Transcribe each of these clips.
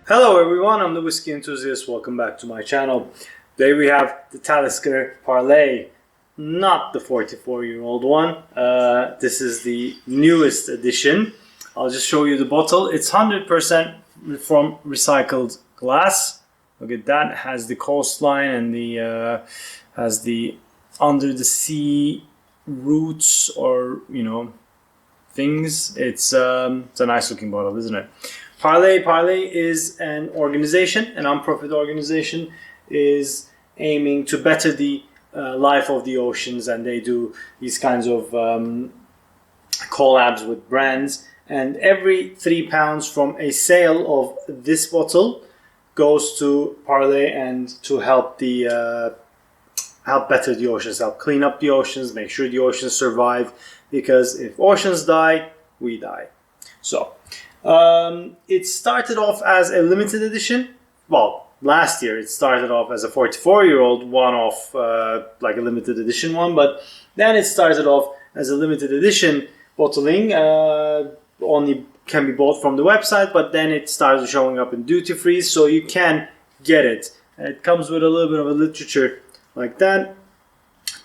Hello everyone, I'm the Whiskey Enthusiast. Welcome back to my channel. Today we have the Talisker Palate, not the 44-year-old one. This is the newest edition. I'll just show you the bottle. It's 100% from recycled glass. Look at that. It has the coastline and the has the under the sea roots or things. It's a nice looking bottle, isn't it? Palate is an organization, a non-profit organization, is aiming to better the life of the oceans, and they do these kinds of collabs with brands. And every £3 from a sale of this bottle goes to Palate and to help the help better the oceans, help clean up the oceans, make sure the oceans survive. Because if oceans die, we die. So. It started off as a limited edition. Well, last year it started off as a 44-year-old one-off, like a limited edition one, but then it started off as a limited edition bottling, only can be bought from the website, but then it started showing up in duty-free, so you can get it. It comes with a little bit of a literature like that.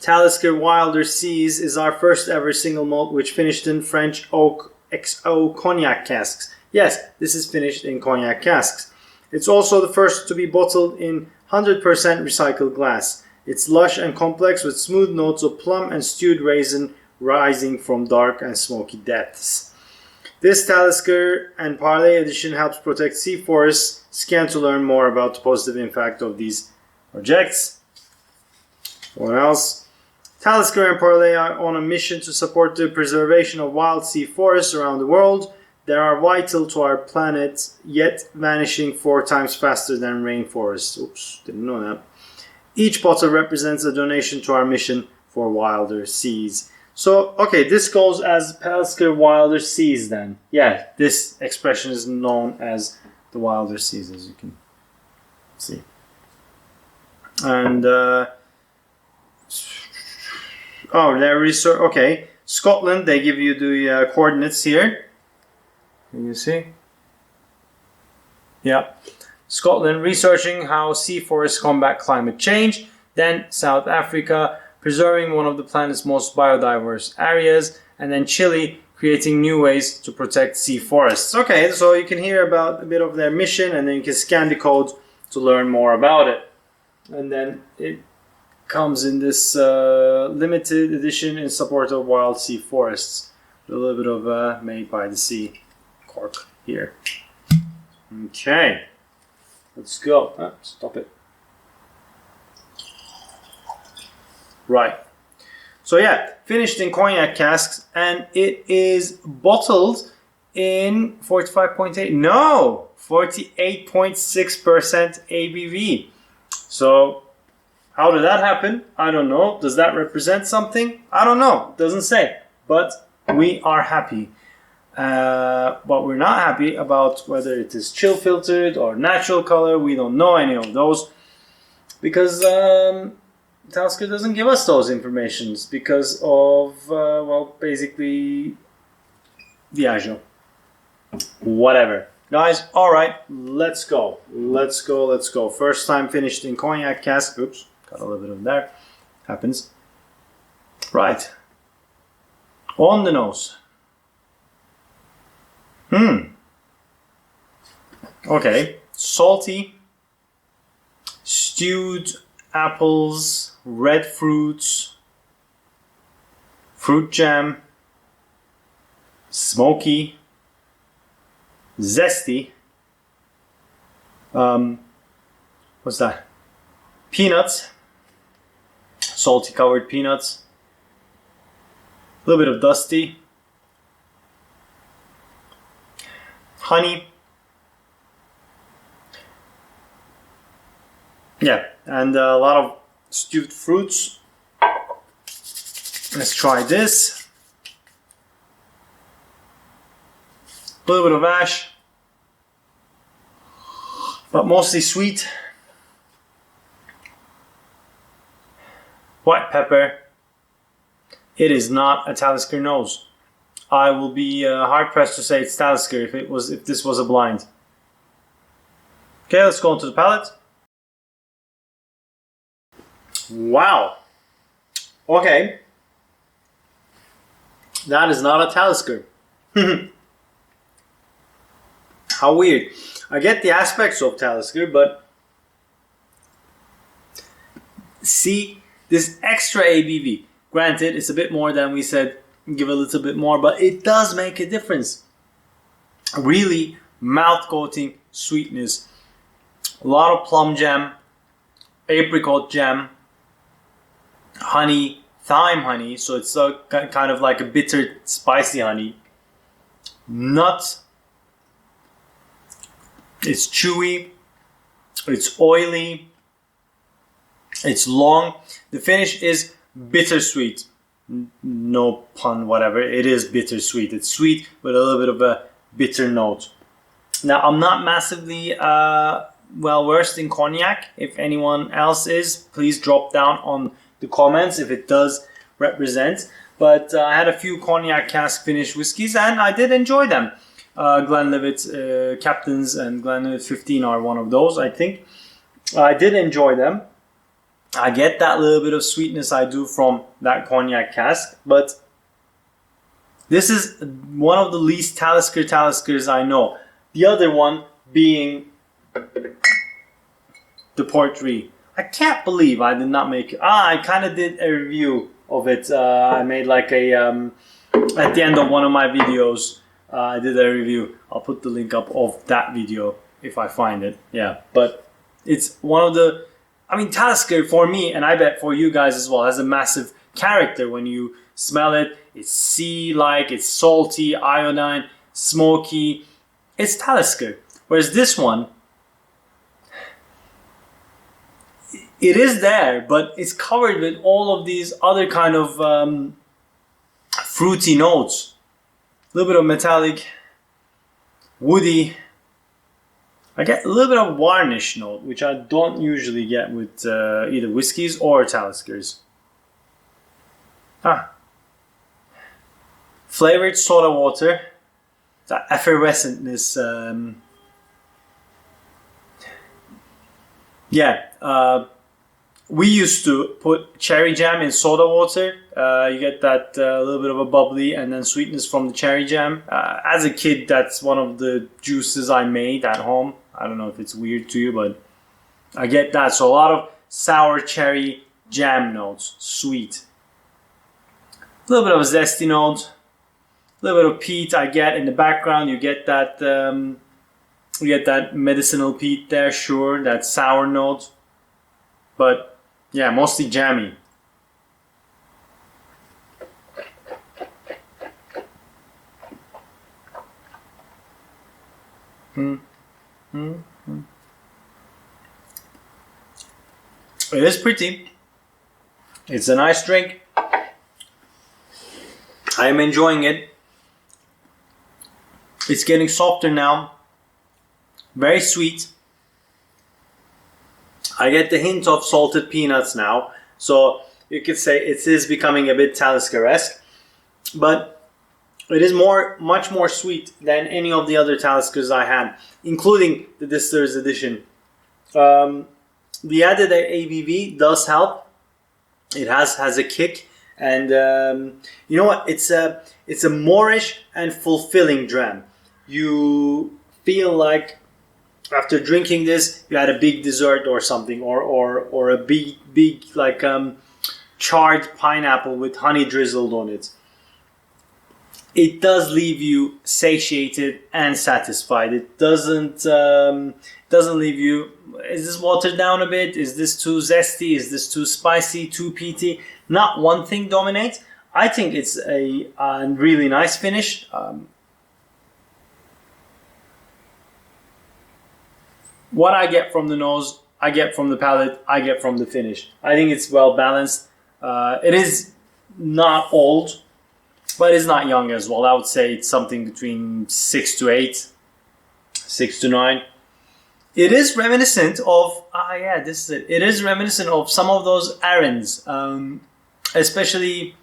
Talisker Wilder Seas is our first ever single malt, which finished in French oak XO cognac casks. Yes, this is finished in cognac casks. It's also the first to be bottled in 100% recycled glass. It's lush and complex with smooth notes of plum and stewed raisin rising from dark and smoky depths. This Talisker and Palate edition helps protect sea forests. Scan to learn more about the positive impact of these projects. What else? Talisker and Palate are on a mission to support the preservation of wild sea forests around the world. They are vital to our planet, yet vanishing 4 times faster than rainforests. Oops, didn't know that. Each bottle represents a donation to our mission for wilder seas. So, okay, this goes as Talisker Wilder Seas then. Yeah, this expression is known as the wilder seas, as you can see. And, their research. Okay, Scotland. They give you the coordinates here. Can you see? Yeah, Scotland researching how sea forests combat climate change. Then South Africa preserving one of the planet's most biodiverse areas, and then Chile creating new ways to protect sea forests. Okay, so you can hear about a bit of their mission, and then you can scan the code to learn more about it. And then it comes in this limited edition in support of wild sea forests. A little bit of made by the sea cork here. Okay, let's go. Stop it. Right. So yeah, finished in cognac casks, and it is bottled in 45.8. No, 48.6% ABV. So. How did that happen? I don't know. Does that represent something? I don't know. It doesn't say. But we are happy. But we're not happy about whether it is chill filtered or natural color. We don't know any of those. Because Talisker doesn't give us those informations. Because of, basically, Diageo. Whatever. Guys, alright. Let's go. Let's go. First time finished in cognac cask. Oops. Got a little bit of there. Happens. Right. On the nose. Okay. Salty. Stewed apples. Red fruits. Fruit jam. Smoky. Zesty. What's that? Peanuts. Salty covered peanuts. A little bit of dusty. Honey. Yeah, and a lot of stewed fruits. Let's try this. A little bit of ash, but mostly sweet. White pepper. It is not a Talisker nose. I will be hard pressed to say it's Talisker if this was a blind. Okay, let's go into the palate. Wow. Okay. That is not a Talisker. How weird. I get the aspects of Talisker, but see this extra ABV. Granted, it's a bit more than we said, give a little bit more, but it does make a difference. Really mouth-coating sweetness. A lot of plum jam, apricot jam, honey, thyme honey, so it's kind of like a bitter, spicy honey. Nuts. It's chewy. It's oily. It's long. The finish is bittersweet. No pun, whatever. It is bittersweet. It's sweet with a little bit of a bitter note. Now, I'm not massively well versed in cognac. If anyone else is, please drop down on the comments if it does represent. But I had a few cognac cask finish whiskies and I did enjoy them. Glenlivet Captains and Glenlivet 15 are one of those, I think. I did enjoy them. I get that little bit of sweetness I do from that cognac cask, but this is one of the least Taliskers I know. The other one being the Portree. I can't believe I did not make it. I kind of did a review of it. I made like a, at the end of one of my videos, I did a review. I'll put the link up of that video if I find it. Yeah, but it's one of the, I mean, Talisker for me, and I bet for you guys as well, has a massive character. When you smell it, it's sea-like, it's salty, iodine, smoky. It's Talisker. Whereas this one, it is there, but it's covered with all of these other kind of fruity notes. A little bit of metallic, woody. I get a little bit of varnish note, which I don't usually get with either whiskies or Taliskers. Flavored soda water. That effervescentness. We used to put cherry jam in soda water. You get that little bit of a bubbly and then sweetness from the cherry jam. As a kid, that's one of the juices I made at home. I don't know if it's weird to you, but I get that. So a lot of sour cherry jam notes, sweet. A little bit of a zesty note, a little bit of peat I get in the background. You get that medicinal peat there, sure, that sour note. But yeah, mostly jammy. It is pretty. It's a nice drink. I am enjoying it. It's getting softer now. Very sweet. I get the hint of salted peanuts now. So you could say it is becoming a bit Talisker-esque. But it is much more sweet than any of the other Taliskers I had, including the Distiller's Edition. The added ABV does help. It has a kick, and you know what? It's a moreish and fulfilling dram. You feel like after drinking this, you had a big dessert or something, or a big like charred pineapple with honey drizzled on it. It does leave you satiated and satisfied. It doesn't leave you, is this watered down a bit? Is this too zesty? Is this too spicy? Too peaty? Not one thing dominates. I think it's a really nice finish. What I get from the nose, I get from the palate, I get from the finish. I think it's well balanced. It is not old, but it's not young as well. I would say it's something between 6 to 8, 6 to 9. It is reminiscent of, this is it. It is reminiscent of some of those Arons, especially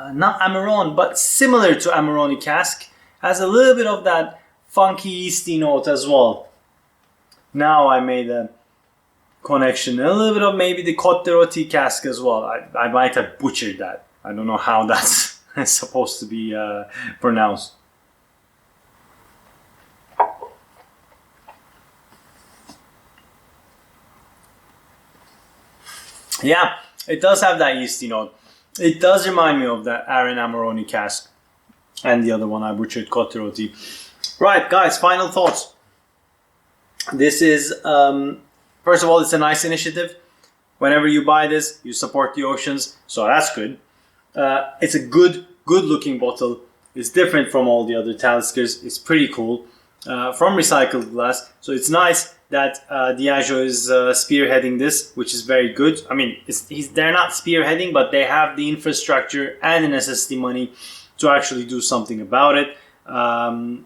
not Amarone, but similar to Amarone cask. Has a little bit of that funky yeasty note as well. Now I made a connection. A little bit of maybe the Côte de Rôti cask as well. I might have butchered that. I don't know how that's supposed to be pronounced. Yeah, it does have that yeasty note. It does remind me of that Aaron Amarone cask and the other one I butchered, Côte de Rôti. Right, guys, final thoughts. This is, first of all, it's a nice initiative. Whenever you buy this, you support the oceans, so that's good. It's a good looking bottle. It's different from all the other Taliskers. It's pretty cool. From recycled glass, so it's nice that Diageo is spearheading this, which is very good. I mean, they're not spearheading, but they have the infrastructure and the necessity money to actually do something about it. And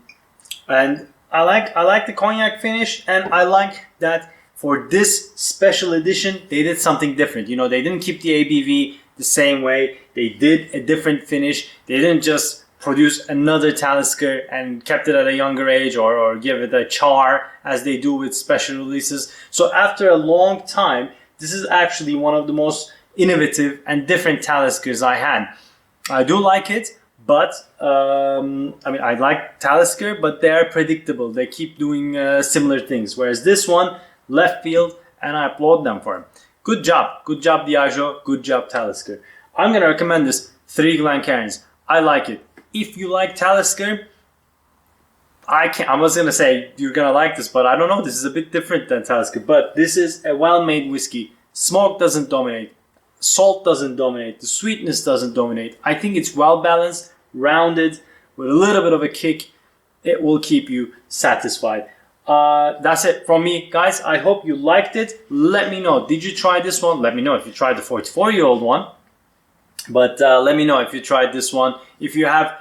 I like the cognac finish, and I like that for this special edition they did something different. You know, they didn't keep the ABV the same way. They did a different finish. They didn't just produce another Talisker and kept it at a younger age, or give it a char as they do with special releases. So after a long time, this is actually one of the most innovative and different Taliskers I had. I do like it, but I mean, I like Talisker, but they're predictable. They keep doing similar things, whereas this one, left field, and I applaud them for it. Good job Diageo, good job Talisker. I'm gonna recommend this 3 Glencairns. I like it. If you like Talisker, I was gonna say you're gonna like this, but I don't know. This is a bit different than Talisker, but this is a well-made whiskey. Smoke doesn't dominate, salt doesn't dominate, the sweetness doesn't dominate. I think it's well balanced, rounded, with a little bit of a kick. It will keep you satisfied. That's it from me, guys. I hope you liked it. Let me know. Did you try this one? Let me know if you tried the 44-year-old one. But let me know if you tried this one. If you have,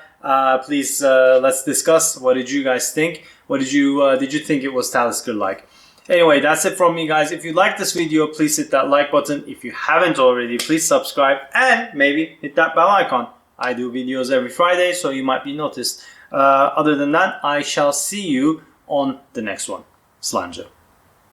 please let's discuss. What did you guys think? What did you think it was Talisker like? Anyway, that's it from me, guys. If you like this video, please hit that like button. If you haven't already, please subscribe and maybe hit that bell icon. I do videos every Friday, so you might be noticed. Other than that, I shall see you on the next one. Slainte.